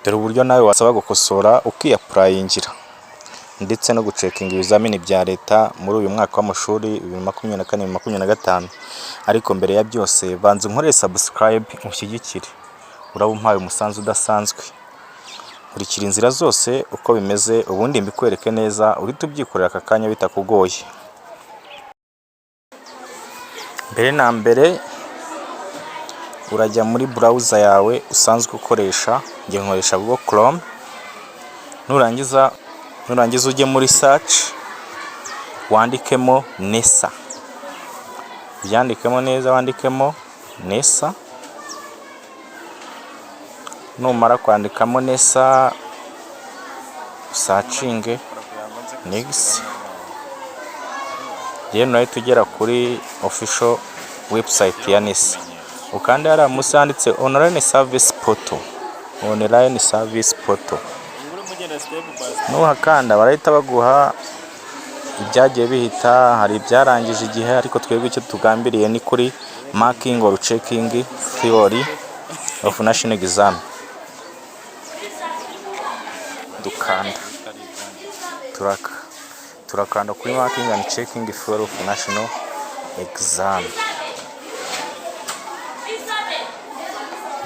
Dore uburyo nawe wasaba gukosora ukiyapurayingira ndetse no gucekinga ibizamini bya leta muri uyu mwaka w'amashuri 2024-2025. Ariko mbere ya byose banza unkorere subscribe unshyigikire, uraba umpaye umusanzu udasanzwe. Kurikira inzira zose uko bimeze ubundi mbikwereke neza uhita ubyikorera aka kanya bitakugoye. Mbere na mbere urajya muri browser yawe usanzwe ukoresha, ngiye nkoresha Google Chrome. Nurangiza ujye muri search wandikemo NESA, byandikemo neza, wandikemo NESA. Numara kwandikamo NESA searching next, rero nawe tugera kuri official website ya NESA. Ukanda hariya munsi handitse online service portal, online service portal. Nuhakanda barahita baguha ibyagiye bihita, hari ibyarangije igihe, ariko twebwe icyo tugambiriye ni kuri marking or checking theory of national exam. Dukanda turakanda kuri marking and checking theory of national exam.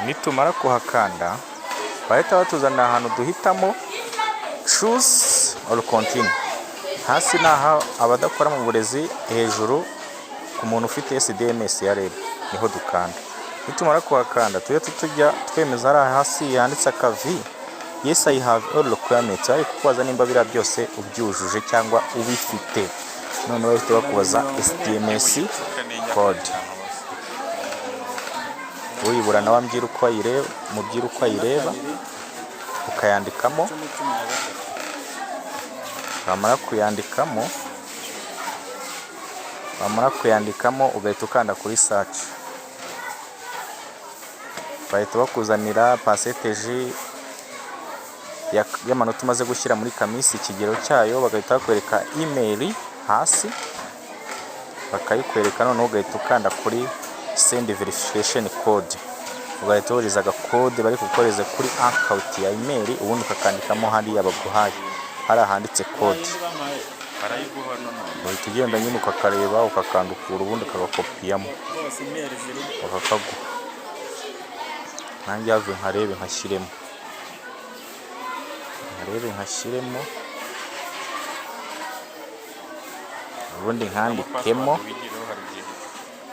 Nitumara kuhakanda bahita batuzanira ahantu duhitamo choose or continue. Hasi naho abadakora mu burezi, hejuru ku muntu ufite SDMS ya REB niho dukanda. Nitumara kuhakanda tujya twemeza ari hasi yanditse akavi yes I have all requirements, ariko kubaza nimba bira byose ubyujuje cyangwa ubifite. None bahita bakubaza SDMS code. Uyibura nawe ambwira uko ayireba, mubwira uko ayireba ukayandikamo. Wamara kuyandikamo ugahita ukanda kuri search. Bahita bakuzanira percentage y'amanota umaze gushyira muri kamisi, ikigero cyayo, bagahita bakwereka email hasi bakayikwereka. Noneho ugahita ukanda kuri send verification code, ugahita wohereza agakode bari kukoreza kuri account ya email, ubundi ukakandikamo hariya baguhaye, hari ahanditse code. Uhita ugenda nyine ukakareba ukakandukura, ubundi ukagakopiyamo ukakaguha. Nanjye have nkarebe nkashyiremo, ubundi nkandikemo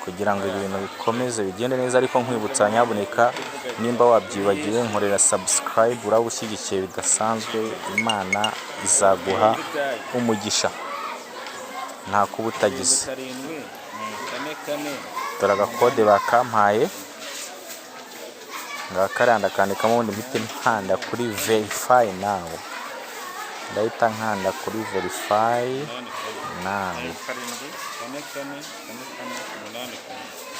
kugira ngo ibintu bikomeze bigende neza. Ariko nkwibutsa nyaboneka, nimba wabyibagiwe nkorera subscribe, uraba ushyigikiye bidasanzwe. Imana izaguha umugisha nta kuba utagize. Dore agakode bakampaye ngakaranda kandikamo, ubundi mpite nkanda kuri verify now. Ndahita nkanda kuri verify now.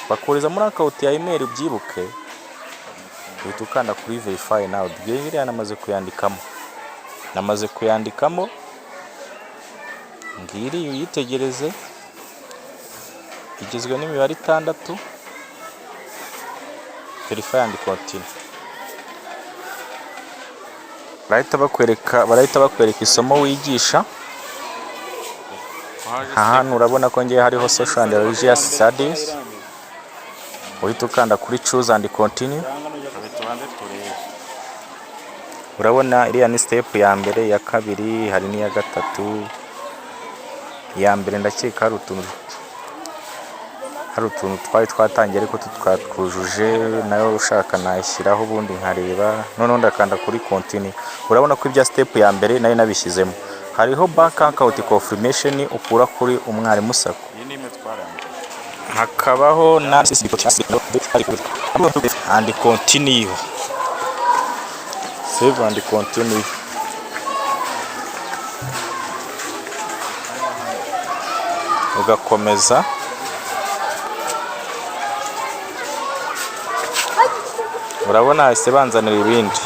Bakuriza muri account ya email, ubyibuke uhita ukanda kuri verify now. Biriya namaze kuyandikamo, ngiri uyitegereze, igizwe n'imibare 6. Verify and continue. Barahita bakwereka isomo wigisha. Ahantu urabona ko ngiye hariho social and religious studies, uhita ukanda kuri choose and continue. Urabona iriya ni step ya mbere, ya kabiri, hari n'iya gatatu. Ya mbere ndakeka hari utuntu twari twatangiye ariko twatwujuje, nayo ushaka nayishyiraho ubundi nkareba. Noneho ndakanda kuri continue. Urabona ko ibya step ya mbere nayo nabishyizemo. Hariho bank account confirmation ukura kuri umwarimu Sako, hakabaho na and continue, save and continue. Ugakomeza urabona hahise banzanira ibindi,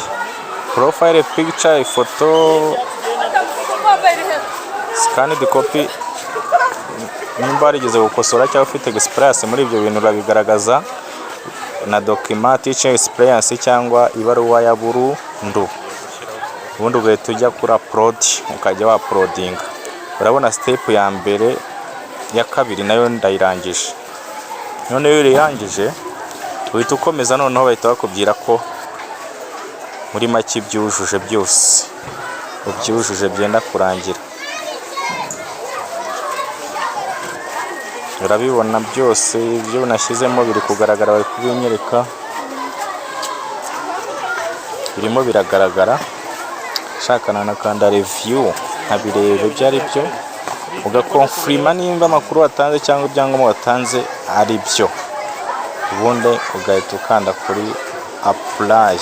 profile picture, ifoto, scanned copy. Nimba warigeze gukosora cyangwa ufite experience muri ibyo bintu urabigaragaza, na document teaching experience cyangwa ibaruwa ya burundu. ubundi ugahita ujya kuri upload ukajya wa uploadinga. Urabona step ya mbere ya kabiri nayo ndayirangije. None iyo uriyangije uhita ukomeza, noneho bahita bakubwira ko muri make byujuje byose, ubyujuje byenda kurangira. Urabibona byose ibyo nashyizemo biri kugaragara, bari kubinyereka, birimo biragaragara. Shakana na kanda review nkabireba ibyo ari byo, ugakonfirima nimba amakuru watanze cyangwa ibyangombwa watanze ari byo, ubundi ugahita ukanda kuri apply.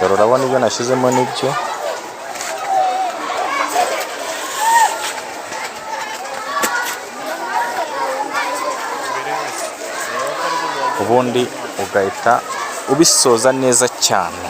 Dore urabona ibyo nashyizemo nibyo, ubundi ugahita ubisoza neza cyane.